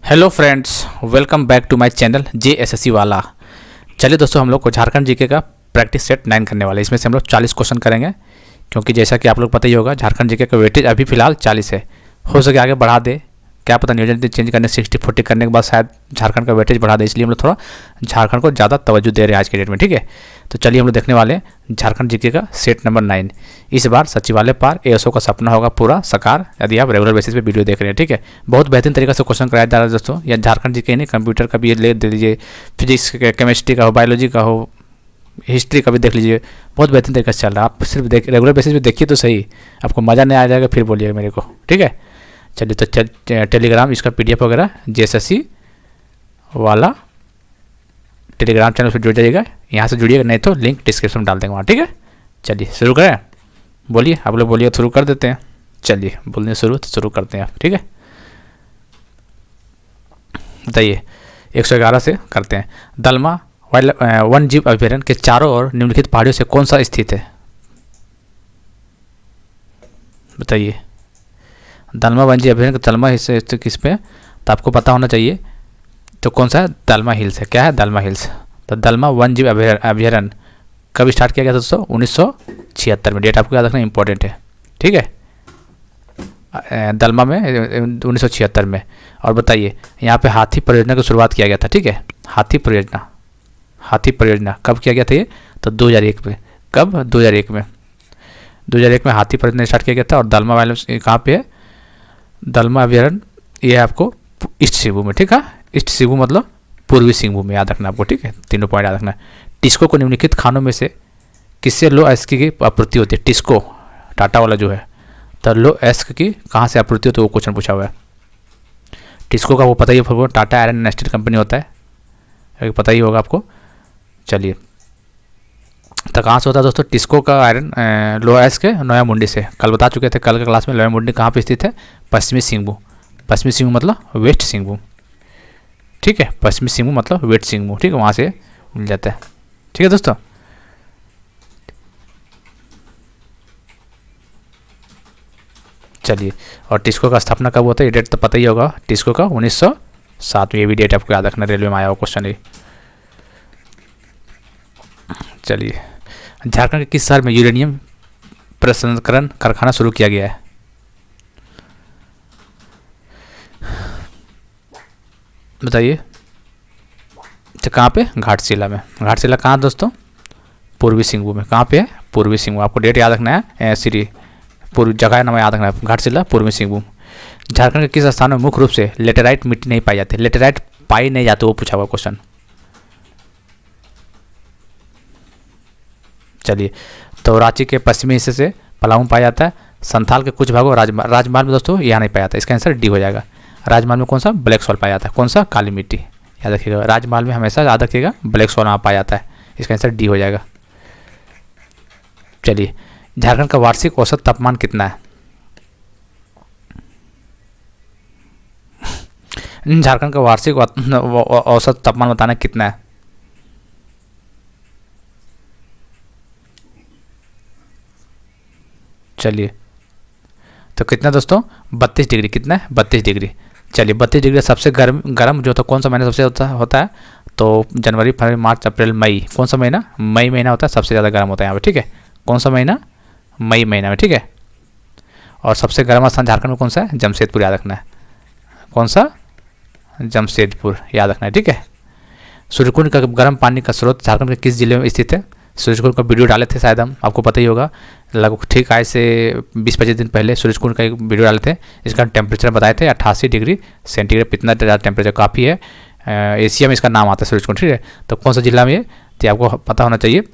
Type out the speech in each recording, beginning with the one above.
Hello friends, welcome back to my channel JSSC वाला। चलिए दोस्तों, हम लोग को झारखंड जीके का प्रैक्टिस सेट 9 करने वाले। इसमें से हम लोग 40 क्वेश्चन करेंगे, क्योंकि जैसा कि आप लोग पता ही होगा झारखंड जीके का वेटेज अभी फिलहाल 40 है। हो सके आगे बढ़ा दे, क्या पता नियोजन चेंज करने 60-40 करने के बाद शायद झारखंड का वेटेज बढ़ा दे। इसलिए हम लोग थोड़ा झारखंड को ज़्यादा तवज्जो दे रहे हैं आज के डेट में, ठीक है। तो चलिए हम लोग देखने वाले हैं झारखंड जीके का सेट नंबर 9। इस बार सचिवालय पार ASO का सपना होगा पूरा साकार, यदि आप रेगुलर बेसिस पे वीडियो देख रहे हैं, ठीक है। बहुत बेहतरीन तरीके से क्वेश्चन कराया जा रहा है दोस्तों। या झारखंड जीके नहीं, कंप्यूटर का भी ये ले दे लीजिए, फिजिक्स केमिस्ट्री का हो, बायोलॉजी का हो, हिस्ट्री का भी देख लीजिए। बहुत बेहतरीन तरीके से चल रहा है। आप सिर्फ रेगुलर बेसिस पे देखिए तो सही, आपको मज़ा नहीं आ जाएगा फिर बोलिएगा मेरे को, ठीक है। चलिए तो टेलीग्राम इसका PDF वगैरह JSSC वाला टेलीग्राम चैनल से जुड़ जाइएगा। यहाँ से जुड़िएगा, नहीं तो लिंक डिस्क्रिप्शन में डाल देंगे वहाँ, ठीक है। चलिए शुरू करें, बोलिए आप लोग, बोलिए शुरू कर देते हैं। चलिए बोलने शुरू करते हैं, ठीक है। बताइए 111 से करते हैं। दलमा वन जीव अभयारण्य के चारों ओर निम्नलिखित पहाड़ियों से कौन सा स्थित है? बताइए। दलमा वन जीव अभयारण्य का दलमा हिस्से किस पे, तो आपको पता होना चाहिए। तो कौन सा है? दलमा हिल्स है। क्या है? दलमा हिल्स। तो दलमा वन जीव अभयारण्य कब स्टार्ट किया गया था दोस्तों? 1976 में। डेट आपको याद रखना इंपॉर्टेंट है, ठीक है। दलमा में 1976 में। और बताइए, यहाँ पे हाथी परियोजना की शुरुआत किया गया था, ठीक है। हाथी परियोजना कब किया गया था ये? तो 2001 में। कब? 2001 में। 2001 में हाथी परियोजना स्टार्ट किया गया था। और दलमा वाले कहाँ पे है? दलमा अभयारण्य ये है आपको ईस्ट सिंहभूम में, ठीक है। ईस्ट सिंहभूम मतलब पूर्वी सिंहभूम में, याद रखना आपको, ठीक है। तीनों पॉइंट याद रखना। टिस्को को निम्नलिखित खानों में से किससे लो एस्क की आपूर्ति होती है? टिस्को टाटा वाला जो है, तो लो एस्क की कहाँ से आपूर्ति होती है, वो क्वेश्चन पूछा हुआ है। टिस्को का वो पता ही है, Tata iron and steel company होता है, पता ही होगा आपको। चलिए, तो कहाँ से होता है दोस्तों? टिस्को का आयरन लो एस्क नोया मुंडी से। कल बता चुके थे, कल के क्लास में। लोया मुंडी कहाँ पे स्थित है? पश्चिमी सिंहभूम। पश्चिमी सिंहभूम मतलब वेस्ट सिंहभूम, ठीक है। पश्चिमी सिंहभूम मतलब वेस्ट सिंहभूम, ठीक है। वहाँ से मिल जाता है, ठीक है दोस्तों। चलिए, और टिस्को का स्थापना कब होता है? ये डेट तो पता ही होगा। टिस्को का 1907 में। ये भी डेट आपको याद रखना, रेलवे में आया हुआ क्वेश्चन है। चलिए, झारखंड के किस शहर में यूरेनियम प्रसंस्करण कारखाना शुरू किया गया है? बताइए। तो कहाँ पे? घाटशिला में। घाटशिला कहाँ दोस्तों? पूर्वी सिंहभूम में। कहाँ पे है? पूर्वी सिंहभूम। आपको डेट याद रखना है, श्री पूर्वी जगह नाम याद रखना है। घाटशिला, पूर्वी सिंहभूम। झारखंड के किस स्थान में मुख्य रूप से लेटेराइट मिट्टी नहीं पाई जाती? लेटेराइट पाई नहीं जाती, वो पूछा हुआ क्वेश्चन। चलिए, तो रांची के पश्चिमी हिस्से से पलामू पाया जाता है। संथाल के कुछ भागों राजमहल में दोस्तों यहाँ नहीं पाया जाता। इसका आंसर D हो जाएगा। राजमहल में कौन सा? ब्लैक सॉल्ट पाया जाता है। कौन सा? काली मिट्टी। याद रखिएगा, राजमहल में हमेशा याद रखिएगा ब्लैक सॉल्ट वहाँ पाया जाता है। इसका आंसर D हो जाएगा। चलिए, झारखंड का वार्षिक औसत तापमान कितना है? झारखंड का वार्षिक औसत तापमान बताना कितना है? चलिए, तो कितना दोस्तों? 32 डिग्री। कितना है? 32 डिग्री। चलिए, 32 डिग्री सबसे गर्म जो होता है, कौन सा महीना सबसे होता है? तो जनवरी, फरवरी, मार्च, अप्रैल, मई। कौन सा महीना? मई महीना होता है, सबसे ज़्यादा गर्म होता है यहाँ पे, ठीक है। कौन सा महीना? मई महीना में, ठीक है। और सबसे गर्म स्थान झारखंड में कौन सा है? जमशेदपुर, याद रखना है। कौन सा? जमशेदपुर, याद रखना है, ठीक है। सूर्यकुंड का गर्म पानी का स्रोत झारखंड के किस जिले में स्थित है? सूर्यकुंड का वीडियो डाले थे शायद हम, आपको पता ही होगा। लगभग ठीक आज से 20-25 दिन पहले सूर्यकुंड का एक वीडियो डाले थे। इसका टेम्परेचर बताए थे 88 डिग्री सेंटीग्रेड। इतना ज़्यादा टेम्परेचर काफ़ी है। एशिया में इसका नाम आता है सूर्यकुंड, ठीक है। तो कौन सा जिला में है? तो आपको पता होना चाहिए।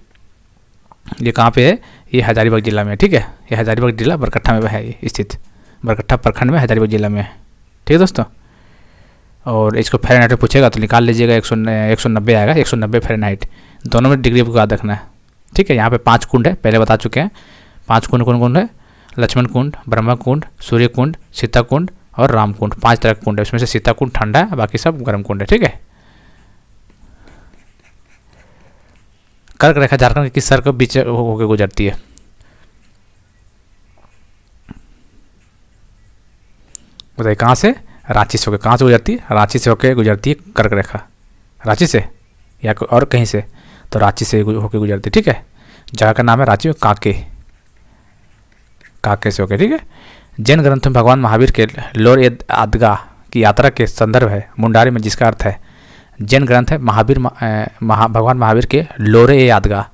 ये कहाँ पे है? ये हजारीबाग जिला में है, ठीक है। ये हजारीबाग जिला बरकट्ठा में है ये स्थित। बरकट्ठा प्रखंड में हजारीबाग जिला में है, ठीक है दोस्तों। और इसको फ़ारेनहाइट में पूछेगा तो निकाल लीजिएगा, 190 आएगा। 190 फ़ारेनहाइट। दोनों में डिग्री आपको याद रखना है, ठीक है। यहाँ पे 5 कुंड है, पहले बता चुके हैं। 5 कुंड कौन कौन है? लक्ष्मण कुंड, ब्रह्मा कुंड, सूर्य कुंड, सीता कुंड और राम कुंड। 5 तरह के कुंड है। उसमें से सीता कुंड ठंडा है, बाकी सब गर्म कुंड है, ठीक है। कर्क रेखा झारखंड के किस शहर के बीच होकर गुजरती है? बताइए। कहाँ से? रांची से होकर, कहाँ से गुजरती है, रांची से होकर गुजरती है कर्क रेखा, रांची से या और कहीं से, तो रांची से होकर गुजरती, ठीक है। जगह का नाम है रांची में, काके, काके से होकर, ठीक है। जैन ग्रंथों में भगवान महावीर के लोर ए आदगा की यात्रा के संदर्भ है मुंडारी में, जिसका अर्थ है, जैन ग्रंथ है भगवान महावीर के लोरे ए आदगा,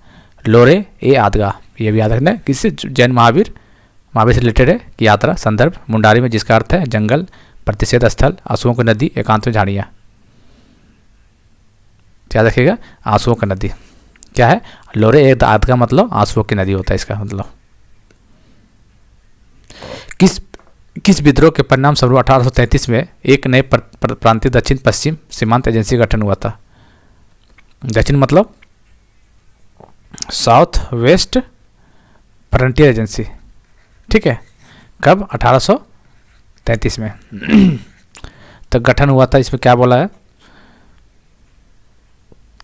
लोरे ए आदगा, ये भी याद रखना है, किससे, जैन महावीर से रिलेटेड है कि यात्रा संदर्भ मुंडारी में, जिसका अर्थ है जंगल, प्रतिषेध स्थल, आंसुओं की नदी, एकांत में झाड़ियाँ। याद रखिएगा, आंसुओं की नदी क्या है, लोरे ए आदगा मतलब आंसुओं की नदी होता है इसका मतलब। किस विद्रोह के परिणाम स्वरूप 1833 में एक नए प्रांतीय दक्षिण पश्चिम सीमांत एजेंसी का गठन हुआ था। दक्षिण मतलब साउथ वेस्ट फ्रंटियर एजेंसी, ठीक है। कब, 1833 में तो गठन हुआ था। इसमें क्या बोला है,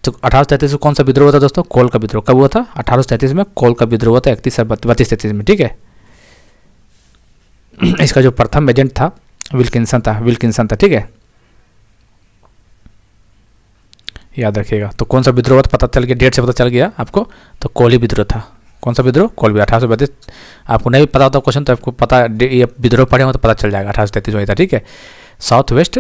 तो 1833 में कौन सा विद्रोह हुआ था दोस्तों, कोल का विद्रोह। कब हुआ था, 1833 में कोल का विद्रोह हुआ था, 32-33 में, ठीक है। इसका जो प्रथम एजेंट था विल्किंसन था, ठीक है, याद रखिएगा। तो कौन सा विद्रोह था पता चल गया, डेट से पता चल गया आपको, तो कोली विद्रोह था। कौन सा विद्रोह, कोल, 1832। आपको नहीं पता होता क्वेश्चन तो आपको पता, ये विद्रोह पढ़े हो तो पता चल जाएगा, 1833 में था, ठीक है। साउथ वेस्ट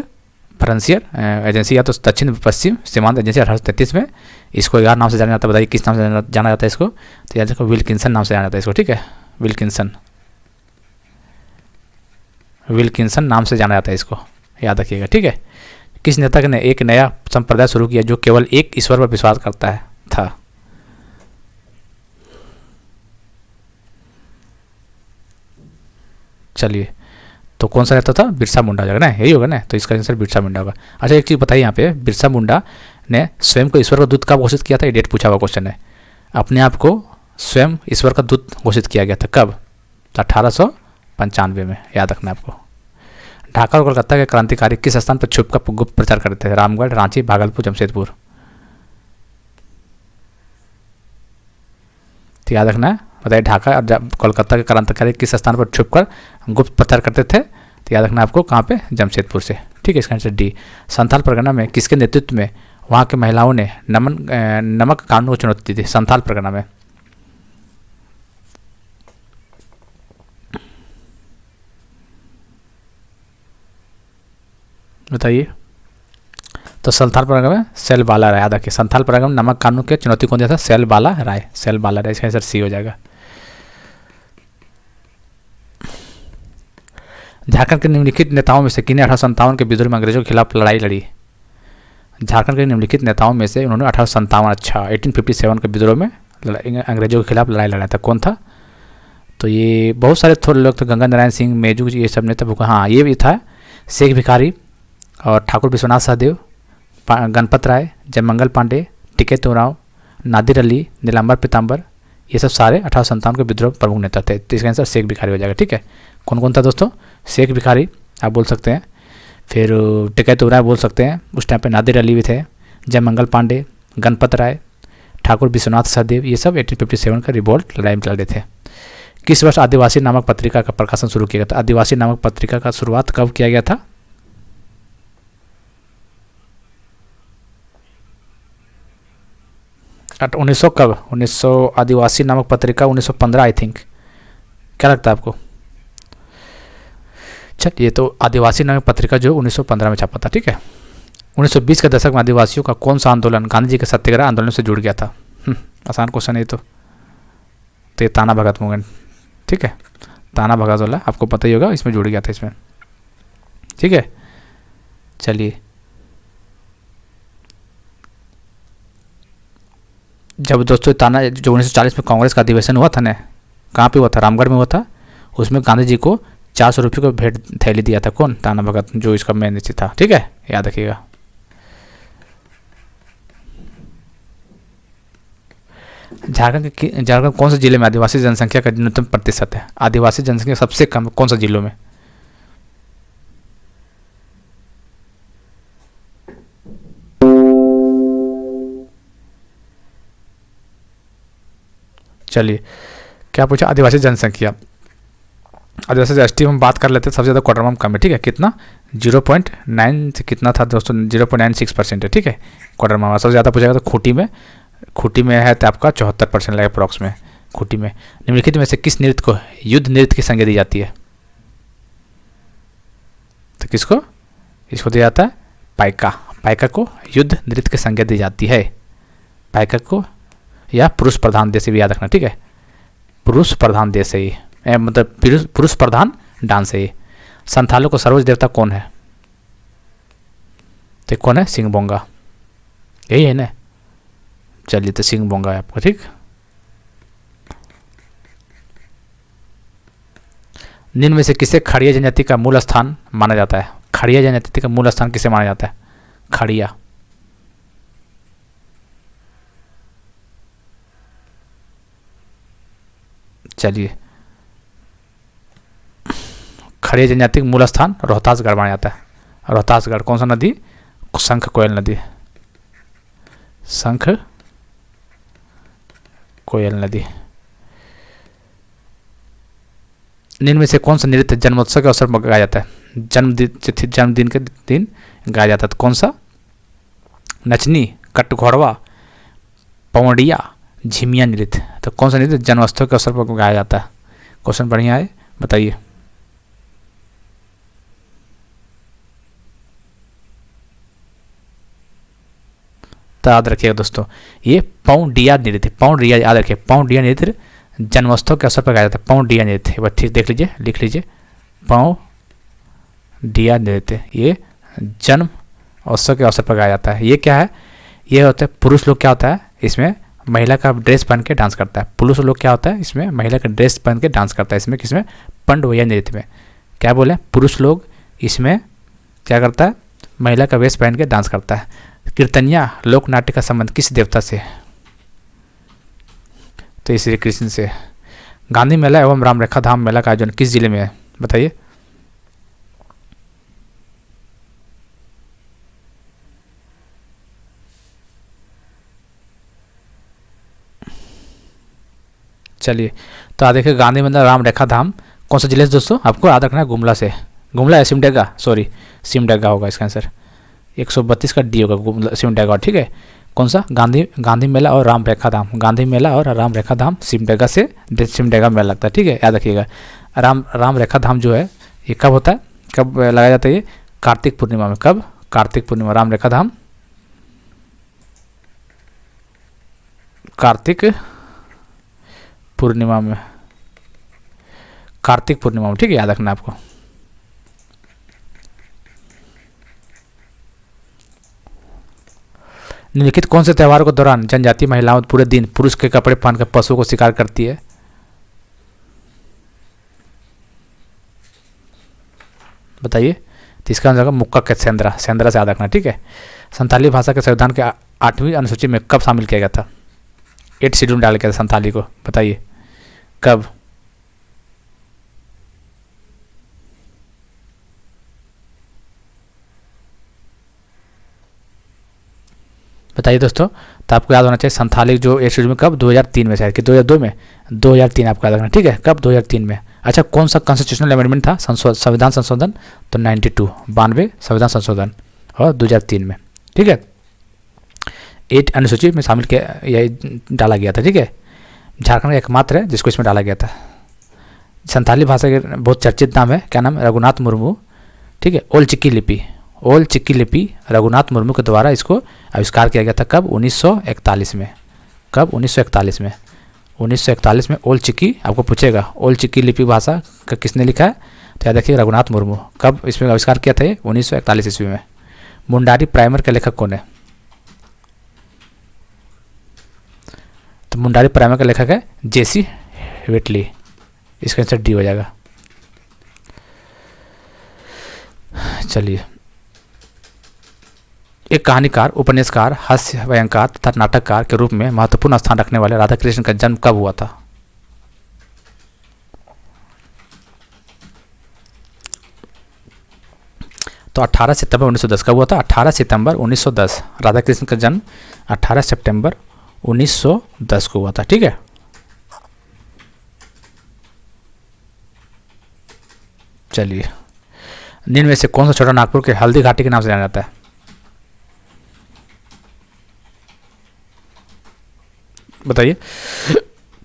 फ्रंटियर एजेंसी या तो दक्षिण पश्चिम सीमांत एजेंसी 1833 में, इसको 11 नाम से जाना जाता है, बताइए किस नाम से जाना जाता है इसको, तो याद रखो विल्किंसन नाम से जाना जाता है इसको, ठीक है। विल्किंसन नाम से जाना जाता है इसको, याद रखिएगा, ठीक है। किस नेता ने एक नया संप्रदाय शुरू किया जो केवल एक ईश्वर पर विश्वास करता है था, चलिए, तो कौन सा नेता था, बिरसा मुंडा होगा ना, यही होगा ना, तो इसका आंसर बिरसा मुंडा होगा। अच्छा एक चीज़ बताइए यहाँ पे, बिरसा मुंडा ने स्वयं को ईश्वर का दूत कब घोषित किया था, ये डेट पूछा हुआ क्वेश्चन है। अपने आप को स्वयं ईश्वर का दूत घोषित किया गया था कब, 1895 में, याद रखना आपको। ढाका और कोलकाता के क्रांतिकारी किस स्थान पर छुपकर गुप्त प्रचार करते थे, रामगढ़, रांची, भागलपुर, जमशेदपुर, तो याद रखना है, बताइए ढाका और कोलकाता के क्रांतिकारी किस स्थान पर छुपकर गुप्त प्रचार करते थे, तो याद रखना आपको कहाँ पे, जमशेदपुर से, ठीक है। इसका आंसर डी। संथाल परगना में किसके नेतृत्व में वहाँ के महिलाओं ने नमक कानून को चुनौती दी थी, संथाल परगना में, बताइए। तो संथाल परगना में सेल बाला राय, याद रखिए, संथाल परगना में नमक कानून के चुनौती कौन दिया था, सेल बाला राय, इसका आंसर सी हो जाएगा। झारखंड के निम्नलिखित नेताओं में से किन्हें 1857 के विद्रोह में अंग्रेजों के खिलाफ लड़ाई लड़ी, झारखंड के निम्नलिखित नेताओं में से उन्होंने 1857 के विद्रोह में अंग्रेजों के खिलाफ लड़ाई लड़ा था, कौन था, तो ये बहुत सारे थोड़े लोग थे, गंगा नारायण सिंह, मेजू, ये सब नेता, हाँ ये भी था, शेख भिखारी और ठाकुर विश्वनाथ सहदेव, गणपत राय, जयमंगल पांडे, टिकैत उरांव, नादिर अली, नीलांबर पीताम्बर, ये सब सारे 1857 के विद्रोह प्रमुख नेता थे, तो इसका आंसर शेख भिखारी हो जाएगा, ठीक है। कौन कौन था दोस्तों, शेख भिखारी आप बोल सकते हैं, फिर टिकैत उरांव बोल सकते हैं, उस टाइम पे नादिर अली भी थे, जयमंगल पांडे, गणपत राय, ठाकुर विश्वनाथ सहदेव, ये सब 1857 का रिवोल्ट लड़ाई में लड़े थे। किस वर्ष आदिवासी नामक पत्रिका का प्रकाशन शुरू किया गया था, आदिवासी नामक पत्रिका का शुरुआत कब किया गया था, 1900 कब, 1900 आदिवासी नामक पत्रिका 1915 आई थिंक, क्या लगता है आपको, चलिए। तो आदिवासी नामक पत्रिका जो 1915 में छपा था, ठीक है। 1920 के दशक में आदिवासियों का कौन सा आंदोलन गांधी जी के सत्याग्रह आंदोलन से जुड़ गया था, आसान क्वेश्चन है तो ये ताना भगत मूवमेंट, ठीक है, ताना भगत वाला आपको पता ही होगा, इसमें जुड़ गया था इसमें, ठीक है। चलिए, जब दोस्तों ताना जो 1940 में कांग्रेस का अधिवेशन हुआ था ना, कहाँ पे हुआ था, रामगढ़ में हुआ था, उसमें गांधी जी को 400 रुपये को भेंट थैली दिया था, कौन, ताना भगत, जो इसका मेन नीचे था, ठीक है, याद रखिएगा। झारखंड कौन से जिले में आदिवासी जनसंख्या का न्यूनतम प्रतिशत है, आदिवासी जनसंख्या सबसे कम कौन सा जिलों में, चलिए क्या पूछा, आदिवासी जनसंख्या, आदिवासी एसटी हम बात कर लेते हैं, सबसे ज़्यादा कोडरमा में कम है, ठीक है, कितना 0.9 से कितना था दोस्तों, 0.96% है, ठीक है। क्वार्टर मार्क सबसे ज़्यादा पूछेगा तो खूंटी में है तो आपका 74% लगेगा अप्रॉक्स में खूंटी में। निम्नलिखित में से किस नृत्य को युद्ध नृत्य की संज्ञा दी जाती है? तो किसको, इसको दिया जाता है पाइका। पाइका को युद्ध नृत्य की संज्ञा दी जाती है। पाइका को, या पुरुष प्रधान देश भी याद रखना, ठीक है। पुरुष प्रधान देश है ये, मतलब पुरुष प्रधान डांस है ये। संथालों को सर्वोच्च देवता कौन है? तो कौन है? सिंह बोंगा, यही है ना। चलिए तो सिंह बोंगा है आपका, ठीक। निम्न में से किसे खड़िया जनजाति का मूल स्थान माना जाता है? खड़िया जनजाति का मूल स्थान किसे माना जाता है? खड़िया, चलिए खड़िया जनजाति का मूल स्थान रोहतासगढ़ माना जाता है। रोहतासगढ़ कौन सा नदी? शंख कोयल नदी, शंख कोयल नदी। निम्न में से कौन सा नृत्य जन्मोत्सव के अवसर पर गाया जाता है? जन्मदिन के दिन गाया जाता है, तो कौन सा? नचनी, कटघोड़वा, पवड़िया, झिमिया नृत्य। तो कौन सा नृत्य जन्मोत्सव के अवसर पर गाया जाता है? क्वेश्चन बढ़िया है, बताइए। तो याद रखिएगा दोस्तों, ये पौंडिया नृत्य, पौंडिया याद रखिए, पौंडिया नृत्य जन्मोत्सव के अवसर पर गाया जाता है। पौंडिया नृत्य, एक बार ठीक देख लीजिए, लिख लीजिए, पौंडिया नृत्य ये जन्म उत्सव के अवसर पर गाया जाता है। ये क्या है? ये होता है पुरुष लोग, क्या होता है इसमें महिला का ड्रेस पहन के डांस करता है। पुरुष लोग क्या होता है इसमें महिला का ड्रेस पहन के डांस करता है। इसमें किसमें? पंडवैया नृत्य में। क्या बोले? पुरुष लोग इसमें क्या करता है? महिला का वेश पहन के डांस करता है। कीर्तनिया लोक नाट्य का संबंध किस देवता से? तो श्री कृष्ण से। गांधी मेला एवं रामरेखा धाम मेला का आयोजन किस जिले में है? बताइए। चलिए तो आ देखिए, गांधी मेला रामरेखा धाम कौन सा जिले से दोस्तों? आपको याद रखना है गुमला से। गुमला है सिमडेगा, सॉरी सिमडेगा होगा इसका आंसर। 132 का डी होगा गुमला सिमडेगा, ठीक है। कौन सा? गांधी मेला और रामरेखा धाम। गांधी मेला और रामरेखा धाम सिमडेगा से, सिमडेगा मेला लगता है, ठीक है, याद रखिएगा। रामरेखा धाम जो है ये कब होता है, कब लगाया जाता है? ये कार्तिक पूर्णिमा में। कब? कार्तिक पूर्णिमा। रामरेखा धाम कार्तिक पूर्णिमा में, कार्तिक पूर्णिमा में, ठीक है, याद रखना आपको। निम्नलिखित कौन से त्योहार के दौरान जनजातीय महिलाओं पूरे दिन पुरुष के कपड़े पहनकर पशुओं को शिकार करती है? बताइए। तो इसका आंसर होगा मुक्का के सेंद्रा, सेंद्रा से याद रखना, ठीक है। संथाली भाषा के संविधान के 8वीं अनुसूची में कब शामिल किया गया था? 8 शेड्यूल डाल गया था संथाली को, बताइए कब? बताइए दोस्तों। तो आपको याद होना चाहिए संथाली जो 8 शेड्यूल में कब? 2003 में शायद, कि 2002 में? 2003 आपको याद रखना, ठीक है। कब? 2003 में। अच्छा, कौन सा कॉन्स्टिट्यूशनल अमेंडमेंट था? संविधान संशोधन। तो 92 संविधान संशोधन और 2003 में, ठीक है। 8 अनुसूची में शामिल किया, यही डाला गया था, ठीक है। झारखंड का एकमात्र है जिसको इसमें डाला गया था। संथाली भाषा के बहुत चर्चित नाम है, क्या नाम? रघुनाथ मुर्मू, ठीक है। ओल चिकी लिपि, ओल चिकी लिपि रघुनाथ मुर्मू के द्वारा इसको आविष्कार किया गया था। कब? 1941 में। कब? 1941 में। 1941 में ओल चिकी, आपको पूछेगा ओल चिकी लिपि भाषा का किसने लिखा है? तो याद रखिए रघुनाथ मुर्मू। कब इसमें आविष्कार किया था? 1941 ईस्वी में। मुंडारी प्राइमर के लेखक कौन है? तो मुंडारी प्राइमर का लेखक है जेसी वेटली। इसका आंसर डी हो जाएगा। चलिए, एक कहानीकार, उपन्यासकार, हास्य व्यंग्यकार तथा नाटककार के रूप में महत्वपूर्ण स्थान रखने वाले राधा कृष्ण का जन्म कब हुआ था? तो 18 सितंबर 1910। कब हुआ था? 18 सितंबर 1910। राधा कृष्ण का जन्म 18 सितंबर 1910 को हुआ था, ठीक है। चलिए निम्न में से कौन सा छोटा नागपुर के हल्दी घाटी के नाम से जाना जाता है? बताइए।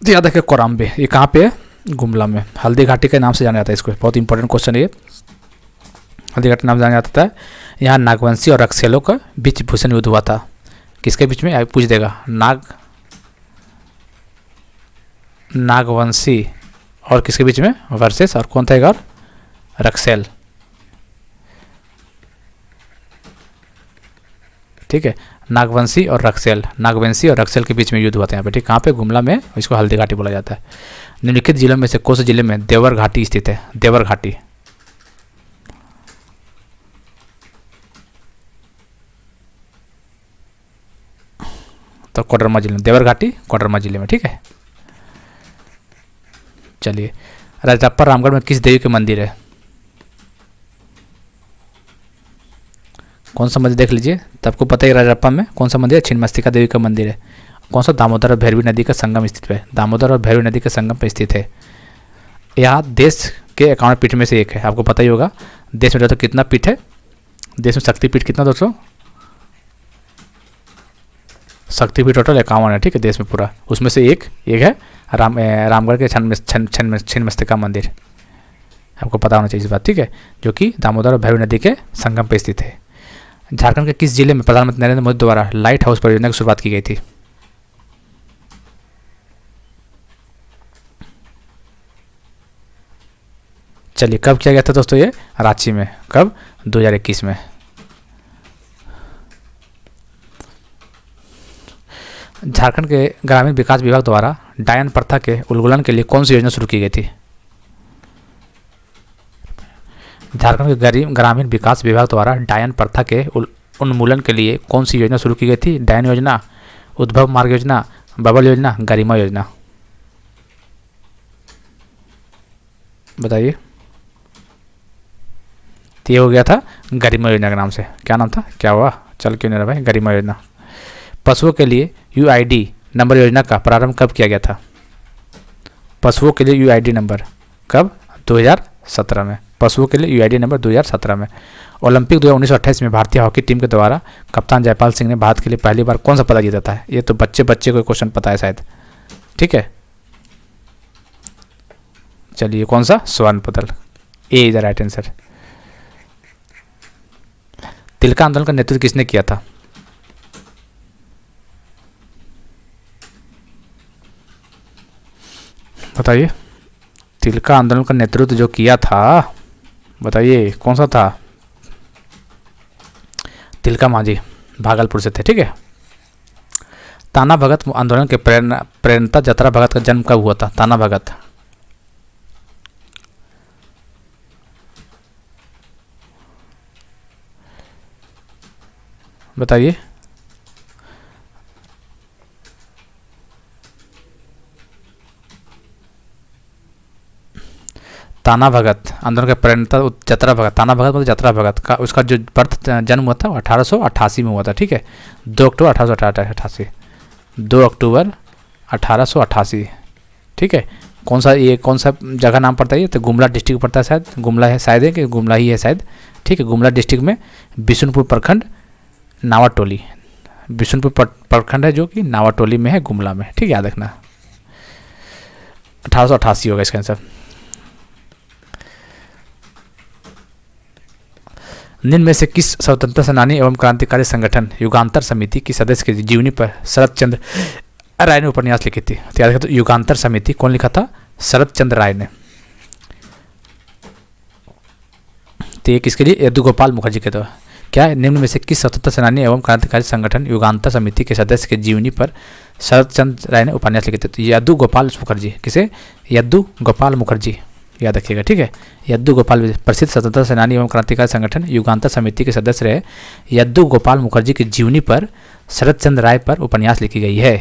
तो याद रखिए कोराम्बे, ये कहाँ पे है? गुमला में। हल्दी घाटी के नाम से जाना जाता है इसको, बहुत इंपॉर्टेंट क्वेश्चन है ये। हल्दी घाटी नाम से जाना जाता है। यहाँ नागवंशी और रक्सेलों का बीच भूषण युद्ध हुआ था। किसके बीच में? पूछ देगा। नागवंशी और किसके बीच में? वर्सेस, और कौन था एक और? रक्सेल। ठीक है, नागवंशी और रक्सेल, नागवंशी और रक्सेल के बीच में युद्ध हुआ था यहाँ पे। ठीक, कहाँ पे? गुमला में। इसको हल्दी घाटी बोला जाता है। निम्नलिखित जिलों में से कौन से जिले में देवर घाटी स्थित है? देवर घाटी। तो कोडरमा जिले में, देवर घाटी कोडरमा जिले में। ठीक है, चलिए। राजरप्पा रामगढ़ में किस देवी के मंदिर है? कौन सा मंदिर? देख लीजिए, तो आपको पता है राजरप्पा में कौन सा मंदिर है? छिन्नमस्तिका देवी का मंदिर है। कौन सा? दामोदर और भैरवी नदी का संगम स्थित है। दामोदर और भैरवी नदी के संगम पर स्थित है। यह देश के 51 पीठ में से एक है, आपको पता ही होगा। देश में तो कितना पीठ है? देश में शक्तिपीठ कितना दोस्तों? शक्तिपीठ टोटल 51 है। ठीक है, देश में पूरा, उसमें से एक है रामगढ़ के छिन्नमस्तिका मंदिर। आपको पता होना चाहिए इस बात। ठीक है, जो कि दामोदर और भैरवी नदी के संगम पर स्थित है। झारखंड के किस जिले में प्रधानमंत्री नरेंद्र मोदी द्वारा लाइट हाउस परियोजना की शुरुआत की गई थी? चलिए, कब किया गया था दोस्तों? ये रांची में। कब? 2021 में। झारखंड के ग्रामीण विकास विभाग द्वारा डायन प्रथा के उन्मूलन के लिए कौन सी योजना शुरू की गई थी? झारखंड के ग्रामीण विकास विभाग द्वारा डायन प्रथा के उन्मूलन के लिए कौन सी योजना शुरू की गई थी? डायन योजना, उद्भव मार्ग योजना, बबल योजना, गरिमा योजना। बताइए। तो ये हो गया था गरिमा योजना के नाम से। क्या नाम था? क्या हुआ? चल क्यों नहीं रहा भाई? गरिमा योजना। पशुओं के लिए UID नंबर योजना का प्रारंभ कब किया गया था? पशुओं के लिए UID नंबर कब? 2017 में। पशुओं के लिए UID नंबर 2017 में। ओलंपिक 1928 में भारतीय हॉकी टीम के द्वारा कप्तान जयपाल सिंह ने भारत के लिए पहली बार कौन सा पदक जीता था? ये तो बच्चे को क्वेश्चन पता है शायद। ठीक है, चलिए, कौन सा? स्वर्ण पदक। A is the right answer. Tilka आंदोलन का नेतृत्व किसने किया था? बताइए। तिलका आंदोलन का नेतृत्व जो किया था, बताइए कौन सा था? तिलका मांझी, भागलपुर से थे। ठीक है। ताना भगत आंदोलन के प्रेरणा जतरा भगत का जन्म कब हुआ था? ताना भगत। बताइए। ताना भगत आंदोलन के प्रेरणा जतरा भगत, ताना भगत मतलब जतरा भगत का, उसका जो जन्म हुआ था 1888 में हुआ था। ठीक है, 2 अक्टूबर 1888। 2 अक्टूबर 1888। ठीक है। कौन सा जगह नाम पड़ता है? ये तो गुमला डिस्ट्रिक्ट पड़ता है शायद। गुमला है शायद, है कि गुमला ही है शायद। ठीक है, गुमला डिस्ट्रिक्ट में बिशुनपुर प्रखंड नावाटोली, बिशुनपुर प्रखंड है जो कि नावाटोली में है, गुमला में। ठीक है, याद रखना। 1888 होगा इसका आंसर। निम्न में से किस स्वतंत्रता सेनानी एवं क्रांतिकारी संगठन युगांतर समिति की सदस्य की जीवनी पर शरद चंद्र राय ने उपन्यास लिखी थी? तो याद रखें, तो युगांतर समिति कौन लिखा था? शरद चंद्र राय ने। तो ये किसके लिए? यदु गोपाल मुखर्जी के द्वारा। क्या है? निम्न में से किस स्वतंत्रता सेनानी एवं क्रांतिकारी संगठन युगांतर समिति के सदस्य के जीवनी पर शरद चंद्र राय ने उपन्यास लिखे थे? तो यदु गोपाल मुखर्जी। किसे? यदु गोपाल मुखर्जी, याद रखिएगा। ठीक है, यदु गोपाल प्रसिद्ध स्वतंत्रता सेनानी एवं क्रांतिकारी संगठन युगांतर समिति के सदस्य रहे यदु गोपाल मुखर्जी की जीवनी पर शरद चंद्र राय पर उपन्यास लिखी गई है।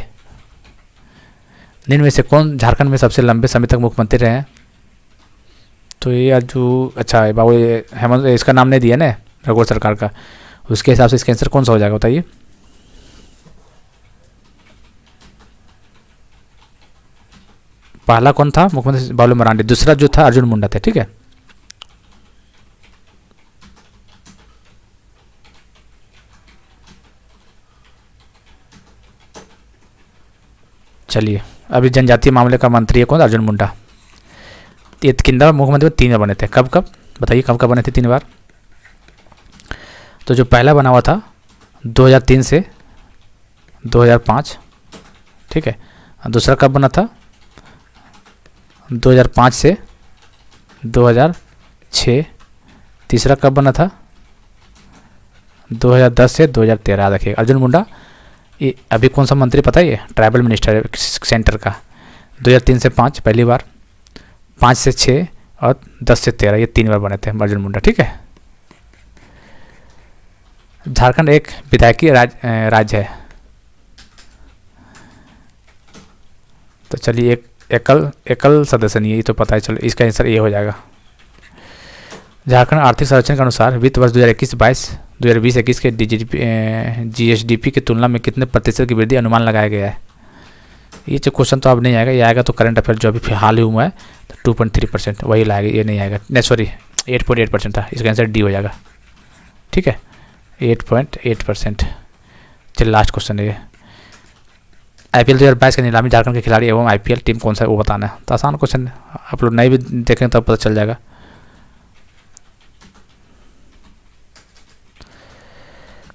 निम्न में से कौन झारखंड में सबसे लंबे समय तक मुख्यमंत्री रहे? तो ये जो अच्छा बाबू हेमंत, इसका नाम नहीं दिया ना रघुवर सरकार का, उसके हिसाब से इसका आंसर कौन सा हो जाएगा? बताइए। पहला कौन था? मुख्यमंत्री बाबूलाल मरांडी। दूसरा जो था अर्जुन मुंडा थे। ठीक है, चलिए, अभी जनजातीय मामले का मंत्री है कौन? अर्जुन मुंडा। ये कितना मुख्यमंत्री 3 बार बने थे, कब कब बताइए, कब कब बने थे 3 बार? तो जो पहला बना हुआ था 2003 से 2005, ठीक है। दूसरा कब बना था? 2005 से 2006। तीसरा कब बना था? 2010 से 2013। याद रखिएगा। अर्जुन मुंडा ये अभी कौन सा मंत्री पता है? ये ट्राइबल मिनिस्टर है सेंटर का। 2003 से 5 पहली बार, 5 से 6 और 10 से 13, ये 3 बार बने थे अर्जुन मुंडा, ठीक है। झारखंड एक विधायकी राज्य है। तो चलिए, एक एकल सदस्य नहीं है, ये तो पता है। चलो इसका आंसर ये हो जाएगा। झारखंड आर्थिक सर्वेक्षण के अनुसार वित्त वर्ष 2020-21 के GSDP की तुलना में कितने प्रतिशत की वृद्धि अनुमान लगाया गया है? ये जो क्वेश्चन तो अब नहीं आएगा, ये आएगा तो करंट अफेयर जो अभी फिलहाल ही हुआ है तो 2.3% वही लाएगा, ये नहीं आएगा। नहीं सॉरी, 8.8% था। इसका आंसर डी हो जाएगा, ठीक है, 8.8%। चलिए लास्ट क्वेश्चन है ये। IPL 2022 के नीलामी झारखंड के खिलाड़ी एवं IPL टीम कौन सा है वो बताना है। तो आसान क्वेश्चन है, आप लोग नहीं भी देखें तब पता चल जाएगा।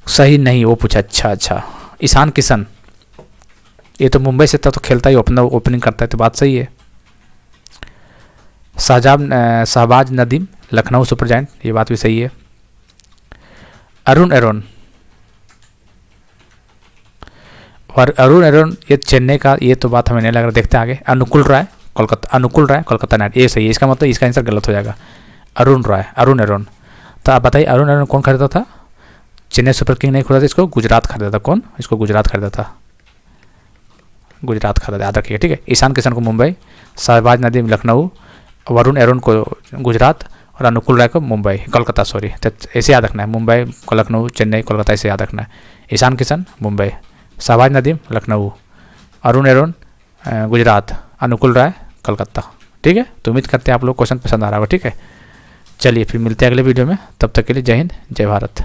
सही नहीं, वो पूछा। अच्छा, ईशान किशन, ये तो मुंबई से था तो खेलता ही, ओपनिंग करता है, तो बात सही है। शहबाज नदीम लखनऊ सुपर जायंट, ये बात भी सही है। अरुण एरोन ये चेन्नई का, ये तो बात हमें नहीं लग रहा, देखते आगे। अनुकूल राय कोलकाता नाइट, ये सही है। इसका मतलब इसका आंसर गलत हो जाएगा। अरुण एरोन। तो आप बताइए, अरुण एरोन कौन खरीदा था? चेन्नई सुपर किंग नहीं खरीदा था इसको, गुजरात खरीदा था। कौन? इसको गुजरात खरीदा था, याद रखिएगा, ठीक है। ईशान किशन को मुंबई, शहबाज नदीम लखनऊ, वरुण एरोन को गुजरात और अनुकूल राय को कोलकाता, सॉरी। तो ऐसे याद रखना है, मुंबई को लखनऊ, चेन्नई कोलकाता, ऐसे याद रखना है। ईशान किशन मुंबई, शहबाज नदीम लखनऊ, अरुण एरोन गुजरात, अनुकूल राय कोलकाता, ठीक है। तो उम्मीद करते हैं आप लोग क्वेश्चन पसंद आ रहा होगा, ठीक है। चलिए फिर मिलते हैं अगले वीडियो में, तब तक के लिए जय हिंद, जय भारत।